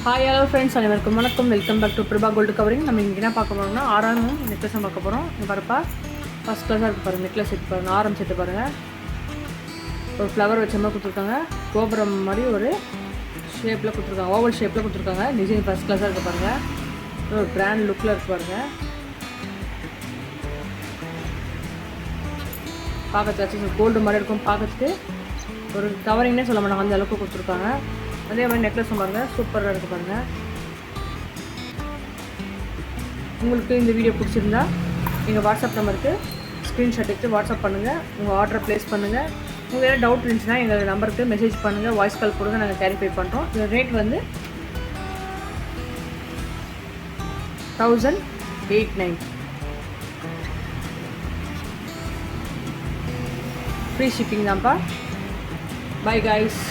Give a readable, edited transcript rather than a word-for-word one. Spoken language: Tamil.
ஹாய் ஹலோ ஃப்ரெண்ட்ஸ், அனைவருக்கும் வணக்கம். Welcome back to Prabha gold covering. நம்ம இங்கே என்ன பார்க்க போகிறோம்னா ஆரம் நெக்லஸ் தான் பார்க்க போகிறோம். இங்கே பாருப்பா, ஃபஸ்ட் கிளாஸாக இருக்குது பாருங்கள். நெக்லஸ் செட் பாருங்கள், ஆரம் செட்டு பாருங்கள். ஒரு ஃப்ளவர் வச்ச மாதிரி கொடுத்துருக்காங்க. கோபுரம் மாதிரி ஒரு ஷேப்பில் கொடுத்துருக்காங்க, ஓவல் ஷேப்பில் கொடுத்துருக்காங்க. டிசைன் ஃபஸ்ட் கிளாஸாக இருக்குது பாருங்கள். ஒரு பிராண்ட் லுக்கில் இருக்குது பாருங்கள். பார்க்கறதுக்கு கோல்டு மாதிரி இருக்கும். பார்க்கறதுக்கு ஒரு கவரிங்னே சொல்ல மாட்டாங்க, அந்த அளவுக்கு கொடுத்துருக்காங்க. அதே மாதிரி நெக்லஸும் பாருங்கள், சூப்பராக இருக்குது பாருங்கள். உங்களுக்கு இந்த வீடியோ பிடிச்சிருந்தா எங்கள் வாட்ஸ்அப் நம்பருக்கு ஸ்க்ரீன்ஷாட் எடுத்து வாட்ஸ்அப் பண்ணுங்கள். உங்கள் ஆர்டரை ப்ளேஸ் பண்ணுங்கள். உங்களுக்கு ஏதாவது டவுட் இருந்துச்சுன்னா எங்கள் நம்பருக்கு மெசேஜ் பண்ணுங்கள், வாய்ஸ் கால் கொடுங்க, நாங்கள் கிளாரிஃபை பண்ணுறோம். இந்த ரேட் வந்து 1089. ஃப்ரீ ஷிப்பிங் தான்ப்பா. Bye guys.